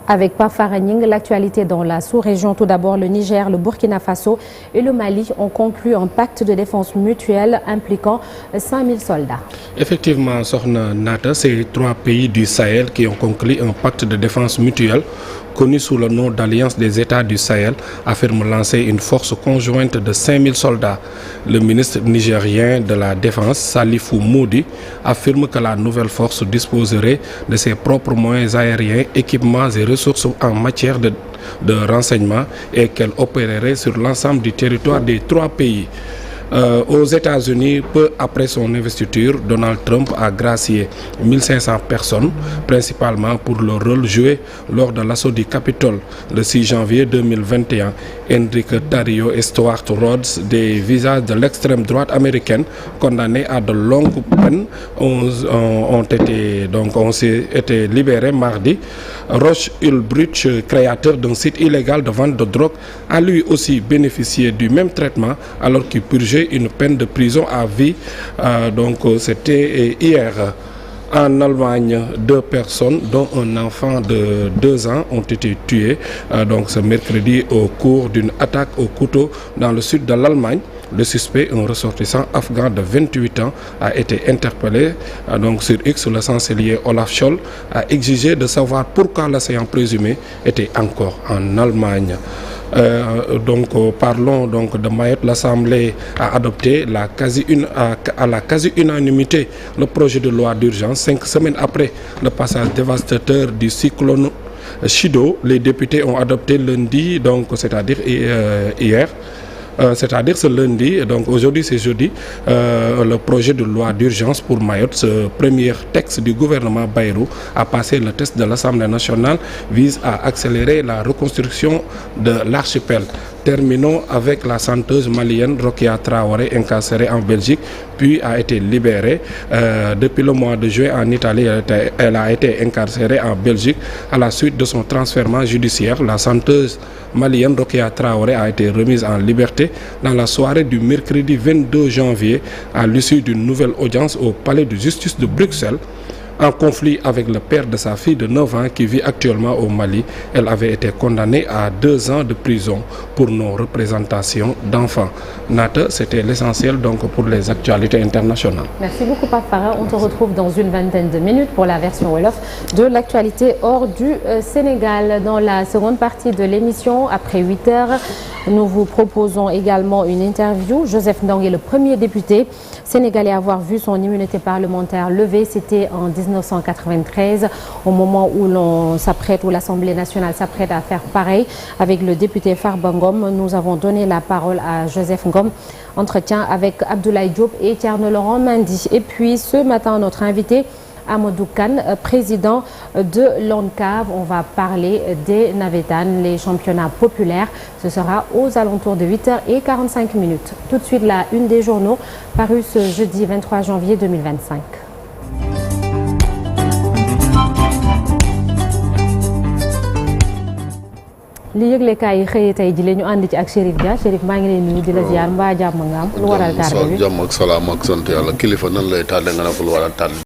Avec Pafara Nying, l'actualité dans la sous-région. Tout d'abord, le Niger, le Burkina Faso et le Mali ont conclu un pacte de défense mutuelle impliquant 5000 soldats. Effectivement, Sokhna Nata, c'est 3 pays du Sahel qui ont conclu un pacte de défense mutuelle connu sous le nom d'Alliance des États du Sahel, affirme lancer une force conjointe de 5000 soldats. Le ministre nigérien de la Défense, Salifou Moudi, affirme que la nouvelle force disposerait de ses propres moyens aériens, équipements et ressources en matière de renseignement et qu'elle opérerait sur l'ensemble du territoire des 3 pays. Aux États-Unis, peu après son investiture, Donald Trump a gracié 1500 personnes, principalement pour leur rôle joué lors de l'assaut du Capitole le 6 janvier 2021. Enrique Tarrio et Stuart Rhodes, des visages de l'extrême droite américaine, condamnés à de longues peines, ont été libérés mardi. Roche Ulbricht, créateur d'un site illégal de vente de drogue, a lui aussi bénéficié du même traitement alors qu'il purgeait une peine de prison à vie. C'était hier. En Allemagne, 2 personnes, dont un enfant de 2 ans, ont été tuées ce mercredi au cours d'une attaque au couteau dans le sud de l'Allemagne. Le suspect, un ressortissant afghan de 28 ans, a été interpellé. Sur X, le chancelier Olaf Scholz a exigé de savoir pourquoi l'assaillant présumé était encore en Allemagne. Parlons de Mayotte. L'Assemblée a adopté à la quasi-unanimité le projet de loi d'urgence 5 semaines après le passage dévastateur du cyclone Chido. Les députés ont adopté lundi, c'est-à-dire hier. C'est-à-dire ce lundi, aujourd'hui c'est jeudi, le projet de loi d'urgence pour Mayotte, ce premier texte du gouvernement Bayrou, a passé le test de l'Assemblée nationale, vise à accélérer la reconstruction de l'archipel. Terminons avec la chanteuse malienne Rokia Traoré, incarcérée en Belgique, puis a été libérée. Depuis le mois de juin en Italie, elle a été incarcérée en Belgique à la suite de son transfert judiciaire. La chanteuse malienne Rokia Traoré a été remise en liberté dans la soirée du mercredi 22 janvier à l'issue d'une nouvelle audience au palais de justice de Bruxelles. En conflit avec le père de sa fille de 9 ans qui vit actuellement au Mali, elle avait été condamnée à 2 ans de prison pour non-représentation d'enfants. Nata, c'était l'essentiel pour les actualités internationales. Merci beaucoup Pafara. On te retrouve dans une vingtaine de minutes pour la version Wolof de l'actualité hors du Sénégal. Dans la seconde partie de l'émission, après 8 heures, nous vous proposons également une interview. Joseph Ndong est le premier député sénégalais à avoir vu son immunité parlementaire levée. C'était en 1993, au moment où l'Assemblée nationale s'apprête à faire pareil avec le député Farba Ngom. Nous avons donné la parole à Joseph Ngom. Entretien avec Abdoulaye Diop et Thierno Laurent Mendy. Et puis ce matin, notre invité, Amadou Kane, président de l'ONCAV. On va parler des Navétanes, les championnats populaires. Ce sera aux alentours de 8h45. Tout de suite, la une des journaux, parue ce jeudi 23 janvier 2025. li yëglekaay yi xëyee tey ji la ñu ànd ci ak Chérif Dia. Chérif, maa ngi lay nuyu di la ziar mbaa jàmm nga am lu waral tardé bi. jàmm ak salaam ak sant yàlla kilifa nan lay tardé nga ne ko lu waral tardé